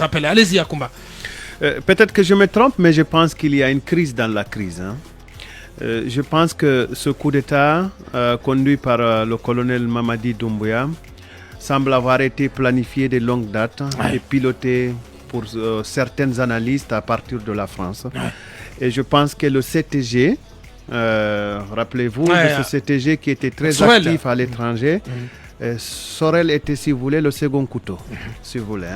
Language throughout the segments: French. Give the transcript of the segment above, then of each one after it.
Allez-y, Akoumba. Peut-être que je me trompe, mais je pense qu'il y a une crise dans la crise. Je pense que ce coup d'État conduit par le colonel Mamadi Doumbouya semble avoir été planifié de longue date et piloté pour certaines analystes à partir de la France. Et je pense que le CTG, rappelez-vous de ce CTG qui était très Sorel. actif à l'étranger, Sorel était, si vous voulez, le second couteau, si vous voulez.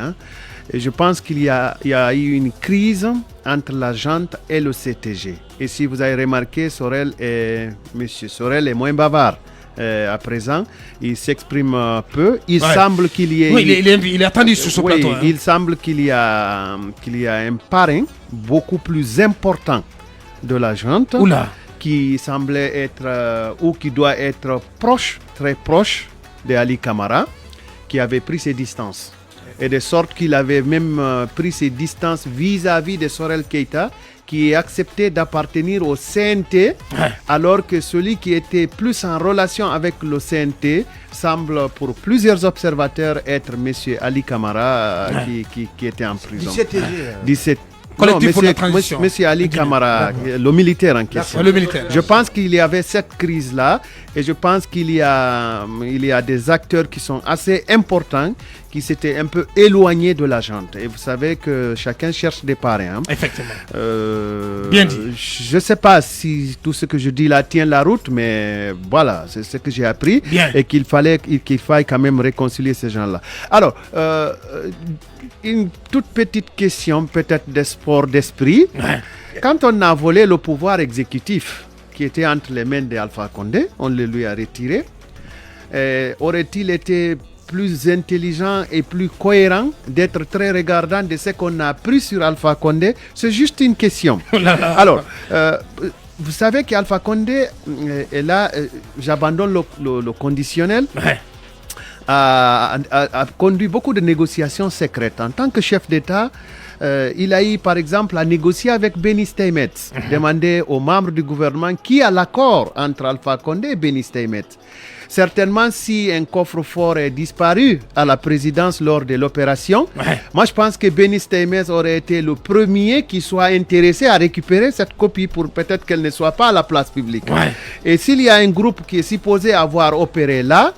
Et je pense qu'il y a eu une crise entre la junte et le CTG. Et si vous avez remarqué, Monsieur Sorel est moins bavard. À présent, il s'exprime peu. Il semble qu'il y ait... Oui, il est attendu sur ce plateau. Il semble qu'il y a un parrain beaucoup plus important de la junte qui semblait être, ou qui doit être proche, très proche de Ali Camara, qui avait pris ses distances. Et de sorte qu'il avait même pris ses distances vis-à-vis de Sorel Keita, qui est accepté d'appartenir au CNT, alors que celui qui était plus en relation avec le CNT semble, pour plusieurs observateurs, être M. Ali Camara, qui était en prison. 17 collectif pour la transition. Monsieur Ali Camara, le militaire en question. Je pense qu'il y avait cette crise-là et je pense qu'il y a des acteurs qui sont assez importants qui s'étaient un peu éloignés de la junte. Et vous savez que chacun cherche des parrains. Effectivement. Bien dit. Je ne sais pas si tout ce que je dis là tient la route, mais voilà, c'est ce que j'ai appris. Et qu'il faille quand même réconcilier ces gens-là. Alors, une toute petite question peut-être de sport d'esprit. Quand on a volé le pouvoir exécutif qui était entre les mains d'Alpha Condé, on le lui a retiré. Aurait-il été plus intelligent et plus cohérent d'être très regardant de ce qu'on a appris sur Alpha Condé? C'est juste une question. Alors, vous savez qu'Alpha Condé est là, j'abandonne le conditionnel. A conduit beaucoup de négociations secrètes. En tant que chef d'État, il a eu par exemple à négocier avec Béni Steinmetz, demander aux membres du gouvernement qui a l'accord entre Alpha Condé et Béni Steinmetz. Certainement, si un coffre-fort est disparu à la présidence lors de l'opération, moi je pense que Béni Steinmetz aurait été le premier qui soit intéressé à récupérer cette copie pour peut-être qu'elle ne soit pas à la place publique. Et s'il y a un groupe qui est supposé avoir opéré là,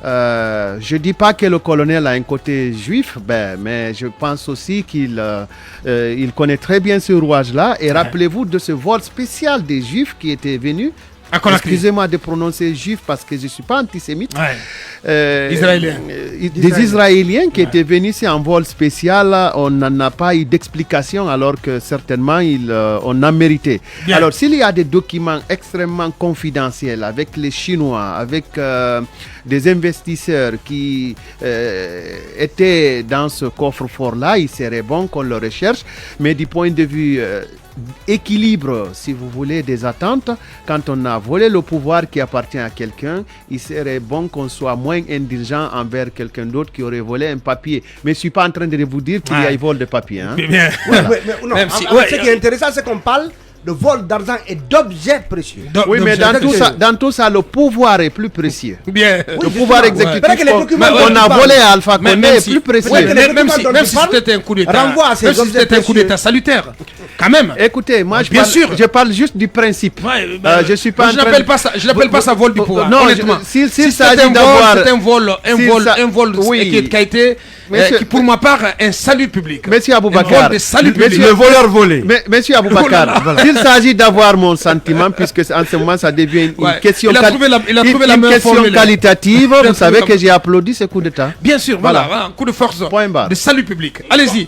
je ne dis pas que le colonel a un côté juif, mais je pense aussi qu'il connaît très bien ce rouage-là. Et rappelez-vous de ce vol spécial des juifs qui étaient venus. Excusez-moi de prononcer juif parce que je ne suis pas antisémite. Israéliens. Des Israéliens qui étaient venus ici en vol spécial. On n'en a pas eu d'explication alors que certainement on a mérité. Alors s'il y a des documents extrêmement confidentiels avec les Chinois, avec des investisseurs qui étaient dans ce coffre-fort-là, il serait bon qu'on le recherche. Mais du point de vue équilibre, si vous voulez, des attentes, quand on a volé le pouvoir qui appartient à quelqu'un, il serait bon qu'on soit moins indulgent envers quelqu'un d'autre qui aurait volé un papier. Mais je ne suis pas en train de vous dire qu'il y a eu vol de papier. Ce qui est intéressant, c'est qu'on parle de vol d'argent et d'objets précieux. Oui, mais dans tout ça, le pouvoir est plus précieux. Le pouvoir exécutif qu'on a volé à Alpha Condé est plus précieux. Même si c'était un coup d'État salutaire. Quand même. Écoutez, moi je parle juste du principe. Je n'appelle pas ça vol du pouvoir. Non, honnêtement. S'il s'agit d'avoir c'est un vol qui a été qui pour ma part un salut public. Monsieur Aboubacar, le voleur volé. Monsieur Aboubacar, s'il s'agit d'avoir mon sentiment, puisque en ce moment ça devient une question qualitative, vous savez que j'ai applaudi ce coup d'État. Bien sûr, voilà, un coup de force, de salut public. Allez-y.